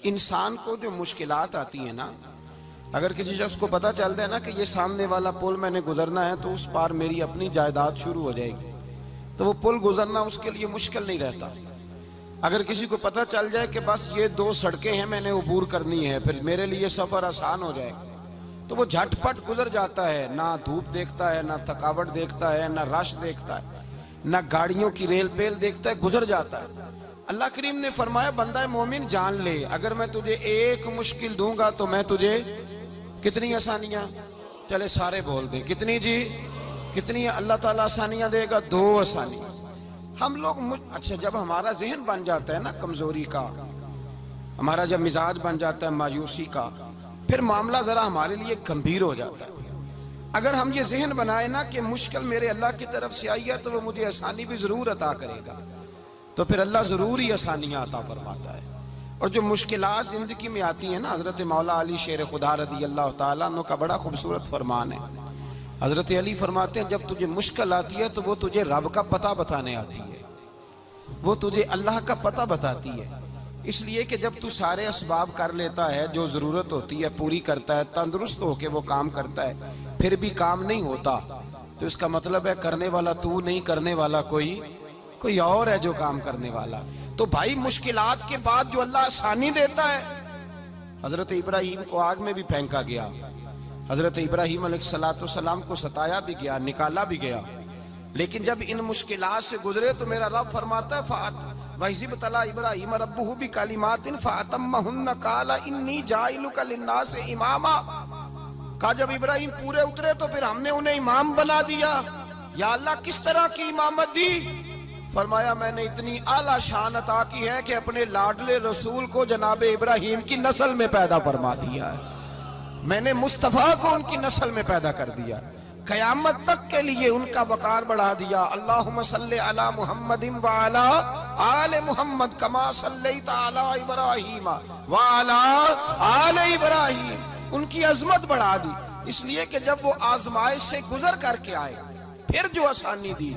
انسان کو جو مشکلات آتی ہیں نا، اگر کسی شخص کو پتہ چلتا ہے نا کہ یہ سامنے والا پل میں نے گزرنا ہے تو اس پار میری اپنی جائیداد شروع ہو جائے گی، تو وہ پل گزرنا اس کے لیے مشکل نہیں رہتا۔ اگر کسی کو پتہ چل جائے کہ بس یہ 2 سڑکیں ہیں میں نے عبور کرنی ہے، پھر میرے لیے سفر آسان ہو جائے گا، تو وہ جھٹ پٹ گزر جاتا ہے، نہ دھوپ دیکھتا ہے، نہ تھکاوٹ دیکھتا ہے، نہ رش دیکھتا ہے، نہ گاڑیوں کی ریل پیل دیکھتا ہے، گزر جاتا ہے۔ اللہ کریم نے فرمایا بندہ مومن جان لے، اگر میں تجھے ایک مشکل دوں گا تو میں تجھے کتنی آسانیاں، چلے سارے بول دیں کتنی جی، کتنی اللہ تعالیٰ آسانیاں دے گا؟ 2 آسانیاں۔ ہم لوگ اچھا جب ہمارا ذہن بن جاتا ہے نا کمزوری کا، ہمارا جب مزاج بن جاتا ہے مایوسی کا، پھر معاملہ ذرا ہمارے لیے گمبھیر ہو جاتا ہے۔ اگر ہم یہ ذہن بنائے نا کہ مشکل میرے اللہ کی طرف سے آئی ہے تو وہ مجھے آسانی بھی ضرور عطا کرے گا، تو پھر اللہ ضرور ہی آسانیاں عطا فرماتا ہے۔ اور جو مشکلات زندگی میں آتی ہیں نا، حضرت مولا علی شیر خدا رضی اللہ تعالیٰ عنہ کا بڑا خوبصورت فرمان ہے۔ حضرت علی فرماتے ہیں جب تجھے مشکل آتی ہے تو وہ تجھے رب کا پتہ بتانے آتی ہے، وہ تجھے اللہ کا پتہ بتاتی ہے۔ اس لیے کہ جب تو سارے اسباب کر لیتا ہے، جو ضرورت ہوتی ہے پوری کرتا ہے، تندرست ہو کے وہ کام کرتا ہے، پھر بھی کام نہیں ہوتا، تو اس کا مطلب ہے کرنے والا تو نہیں، کرنے والا کوئی اور ہے جو کام کرنے والا۔ تو بھائی مشکلات کے بعد جو اللہ آسانی دیتا ہے، حضرت ابراہیم کو آگ میں بھی پھینکا گیا، حضرت ابراہیم علیہ السلام کو ستایا بھی گیا، نکالا بھی گیا، لیکن جب ان مشکلات سے گزرے تو میرا رب فرماتا ہے وَإِذِ ابْتَلَىٰ إِبْرَاهِيمَ رَبُّهُ بِكَلِمَاتٍ فَأَتَمَّهُنَّ قَالَ إِنِّي جَاعِلُكَ لِلنَّاسِ إِمَامًا۔ کہا جب ابراہیم پورے اترے تو پھر ہم نے انہیں امام بنا دیا۔ یا اللہ کس طرح کی امامت دی؟ فرمایا میں نے اتنی اعلیٰ شان عطا کی ہے کہ اپنے لاڈلے رسول کو جناب ابراہیم کی نسل میں پیدا فرما دیا ہے، میں نے مصطفیٰ کو ان کی نسل میں پیدا کر دیا، قیامت تک کے لیے ان کا وقار بڑھا دیا۔ اللہم صلی علی محمد وعلی آل محمد کما صلیت علی ابراہیم وعلی آل ابراہیم، ان کی عظمت بڑھا دی، اس لیے کہ جب وہ آزمائش سے گزر کر کے آئے پھر جو آسانی دی۔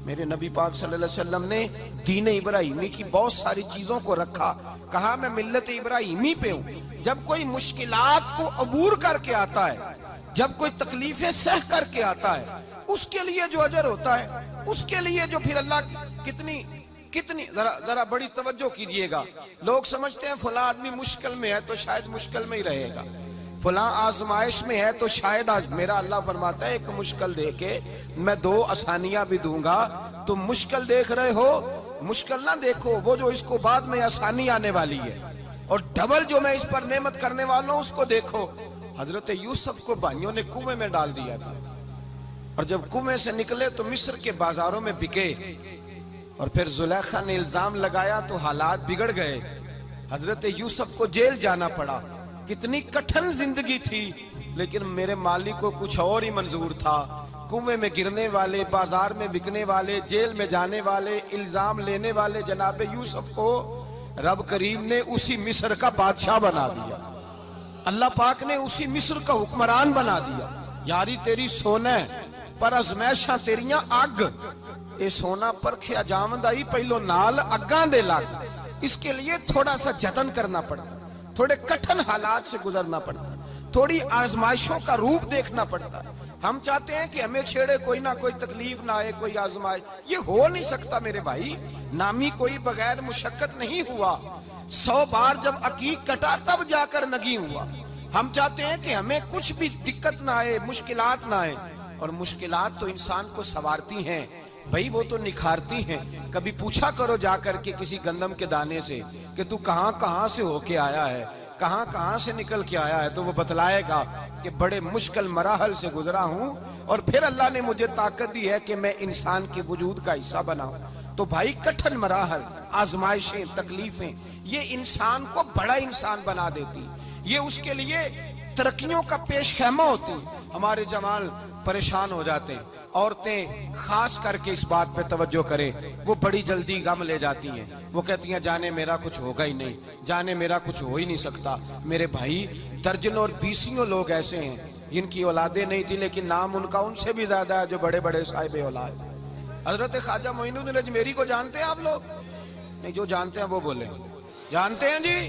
میرے نبی پاک صلی اللہ علیہ وسلم نے دین ابراہیمی کی بہت ساری چیزوں کو رکھا، کہا میں ملت ابراہیمی پہ ہوں۔ جب کوئی مشکلات کو عبور کر کے آتا ہے، جب کوئی تکلیفیں سہ کر کے آتا ہے، اس کے لیے جو اجر ہوتا ہے، اس کے لیے جو پھر اللہ کتنی ذرا بڑی توجہ کیجئے گا۔ لوگ سمجھتے ہیں فلاں آدمی مشکل میں ہے تو شاید مشکل میں ہی رہے گا، فلاں آزمائش میں ہے تو شاید میرا اللہ فرماتا ہے ایک مشکل دے کے میں 2 آسانیاں بھی دوں گا۔ تم مشکل دیکھ رہے ہو، مشکل نہ دیکھو، وہ جو اس کو بعد میں آسانی آنے والی ہے، اور ڈبل جو میں اس پر نعمت کرنے والا ہوں اس کو دیکھو۔ حضرت یوسف کو بھائیوں نے کنویں میں ڈال دیا تھا، اور جب کنویں سے نکلے تو مصر کے بازاروں میں بکے، اور پھر زلیخا نے الزام لگایا تو حالات بگڑ گئے، حضرت یوسف کو جیل جانا پڑا۔ کتنی کٹھن زندگی تھی، لیکن میرے مالک کو کچھ اور ہی منظور تھا۔ کنویں میں گرنے والے، بازار میں بکنے والے، جیل میں جانے والے، الزام لینے والے جناب یوسف کو رب کریم نے اسی مصر کا بادشاہ بنا دیا، اللہ پاک نے اسی مصر کا حکمران بنا دیا۔ یاری تیری سونا پر ازمیشاں تیریاں اگ، اے سونا پرکھیا جاوند آئی پہلو نال اگاں دے لگ، اس کے لیے تھوڑا سا جتن کرنا پڑتا، تھوڑے کٹھن حالات سے گزرنا پڑتا، تھوڑی آزمائشوں کا روپ دیکھنا پڑتا۔ ہم چاہتے ہیں کہ ہمیں چھیڑے کوئی نہ کوئی تکلیف نہ آئے، کوئی آزمائش، یہ ہو نہیں سکتا میرے بھائی۔ نامی کوئی بغیر مشقت نہیں ہوا، 100 بار جب عقیق کٹا تب جا کر نگی ہوا۔ ہم چاہتے ہیں کہ ہمیں کچھ بھی دقت نہ آئے، مشکلات نہ آئے، اور مشکلات تو انسان کو سنوارتی ہیں بھائی، وہ تو نکھارتی ہیں۔ کبھی پوچھا کرو جا کر کے کسی گندم کے دانے سے کہ تو کہاں سے ہو کے آیا ہے، کہاں سے نکل کے آیا ہے، تو وہ بتلائے گا کہ بڑے مشکل مراحل سے گزرا ہوں، اور پھر اللہ نے مجھے طاقت دی ہے کہ میں انسان کے وجود کا حصہ بناؤں۔ تو بھائی کٹھن مراحل، آزمائشیں، تکلیفیں، یہ انسان کو بڑا انسان بنا دیتی، یہ اس کے لیے ترقیوں کا پیش خیمہ ہوتی۔ ہمارے جوان پریشان ہو جاتے ہیں، عورتیں خاص کر کے اس بات پہ توجہ کریں، وہ بڑی جلدی غم لے جاتی ہیں، وہ کہتی ہیں جانے میرا کچھ ہوگا ہی نہیں، جانے میرا کچھ ہو ہی نہیں سکتا۔ میرے بھائی درجنوں اور بیسیوں لوگ ایسے ہیں جن کی اولادیں نہیں تھی، لیکن نام ان کا ان سے بھی زیادہ ہے جو بڑے بڑے صاحب اولاد۔ حضرت خواجہ معین الدین اجمیری کو جانتے ہیں آپ لوگ؟ نہیں، جو جانتے ہیں وہ بولیں۔ جانتے ہیں جی؟